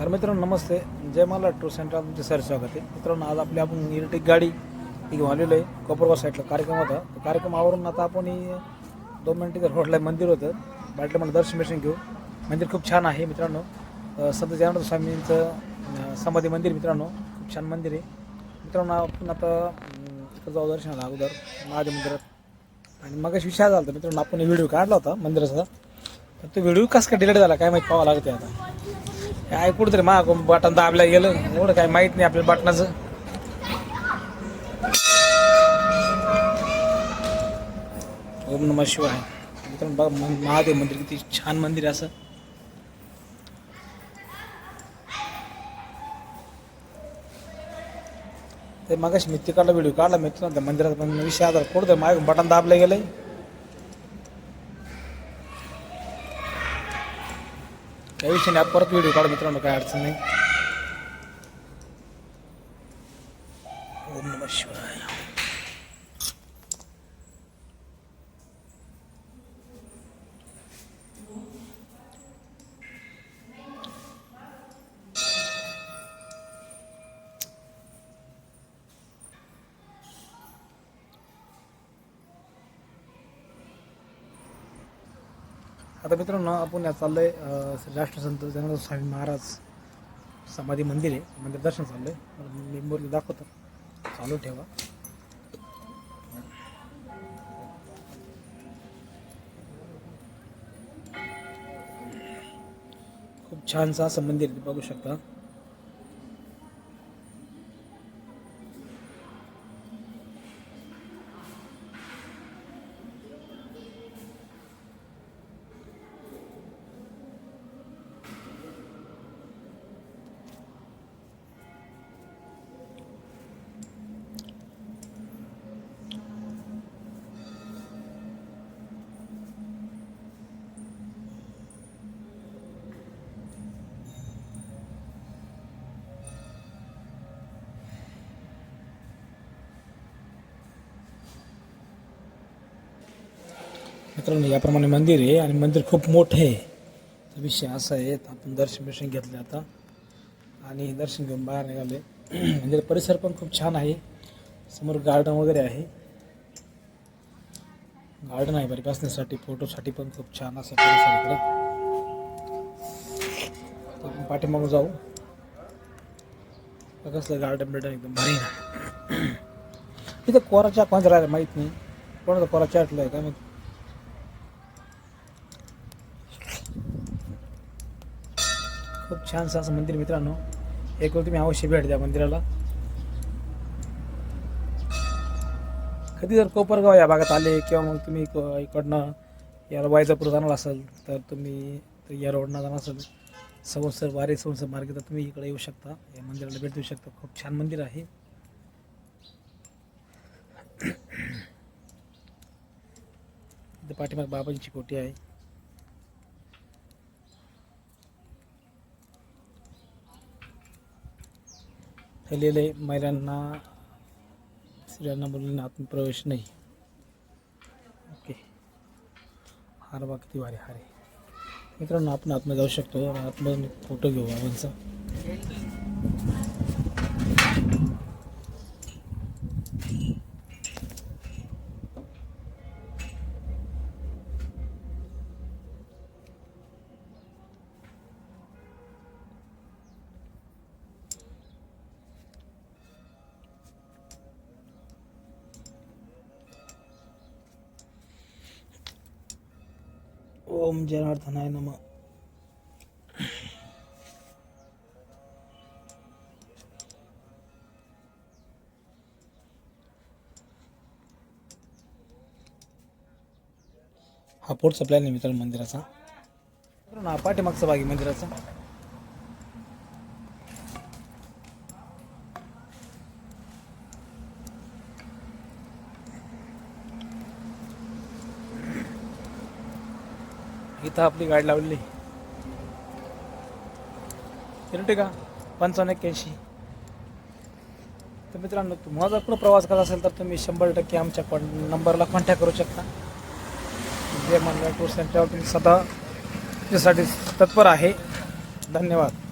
तर मित्रांनो नमस्ते, जय मला टूर्स अँड ट्रॅव्हल्स तुमचे सर स्वागत आहे. मित्रांनो आज आपण इलेक्ट्रिक गाडी घेऊन आलेलो आहे. कोपरगाव साईडला कार्यक्रम होता. कार्यक्रम आवरून आता आपण 2 मिनिटं रोडला मंदिर होतं, बाटलं मला दर्शन घेऊ. मंदिर खूप छान आहे मित्रांनो. संत जनार्दन स्वामींचं समाधी मंदिर मित्रांनो, खूप छान मंदिर आहे मित्रांनो. आपण आता इकडं जाऊ दर्शनाला अगोदर महादेव मंदिरात. आणि मग विषय झाला होता मित्रांनो, आपण व्हिडिओ काढला होता मंदिराचा. तो व्हिडिओ कसं काय डिलीट झाला काय माहीत, पाहावं लागते आता. काय कुठंतरी बटन दाबल्या गेलं, एवढं काय माहीत नाही आपल्या बटनाचं. ओम नमः शिवाय. मित्रांनो बघा महादेव मंदिर किती छान मंदिर आहे असं. ते मागाशी मी तिकडला व्हिडिओ काढला मित्रांनो त्या मंदिरात, पण विषय आधार कुठं माग बटन दाबलं गेलंय. काही विषय नाही, परत व्हिडिओ काढ मित्रांनो, काय अडचण नाही. ओम नमः शिवाय. आता मित्रांनो आपण चाललोय राष्ट्रसंत जनार्दन स्वामी महाराज समाधी मंदिर आहे, मंदिर दर्शन चाललंय. मी मुरली दाखवतो, चालू ठेवा. खूप छानसं असं मंदिर बघू शकता. मित्रांनो याप्रमाणे मंदिर आहे आणि मंदिर खूप मोठं आहे. तर विषय असा आहे, आपण दर्शन घेतले आता आणि दर्शन घेऊन बाहेर निघाले. मंदिर परिसर पण खूप छान आहे. समोर गार्डन वगैरे आहे, गार्डन आहे बरी बसण्यासाठी, फोटोसाठी पण खूप छान असं परिसर इकडं. आपण पाठीमागून जाऊ. कसलं गार्डन बिल्डन एकदम भारी ना. इथं कोराच्या कोणाचं राहिलं माहीत नाही, कोणाचा कोरा चाटलं आहे काय माहिती. खूप छानसं असं मंदिर मित्रांनो, एक वेळ तुम्ही अवश्य भेट द्या मंदिराला. कधी जर कोपरगाव या भागात आले किंवा मग तुम्ही इकडनं याला वायजापूर जाणार असाल तर तुम्ही या रोडनं जाणार असाल संवत्सर वारे संवत्सर मार्गे, तर तुम्ही इकडे येऊ शकता, या मंदिराला भेट देऊ शकता. खूप छान मंदिर आहे. इथे पाठीमाग बाबांची कोठी आहे. लिहिले महिलांना स्त्रियांना मुलींना आतून प्रवेश नाही. ओके, हार बा किती भारी हार आहे मित्रांनो. आपण आतमध्ये जाऊ शकतो, आतमध्ये फोटो घेऊ बाबांचा. ओम जनार्दनाय नमः. हा पुढचा प्लॅन आहे मित्रांनो मंदिराचा. हा पाठीमागचा भाग आहे मंदिराचा. इथं आपली गाडी लावलेली इरटिगा 5581. तर मित्रांनो तुम्हाला जर प्रवास करायचा असेल तर तुम्ही 100% आमच्या नंबरला कॉन्टॅक्ट करू शकता. जे मंडळ टूर्स अँड ट्रॅव्हल्स सदा त्यासाठी तत्पर आहे. धन्यवाद.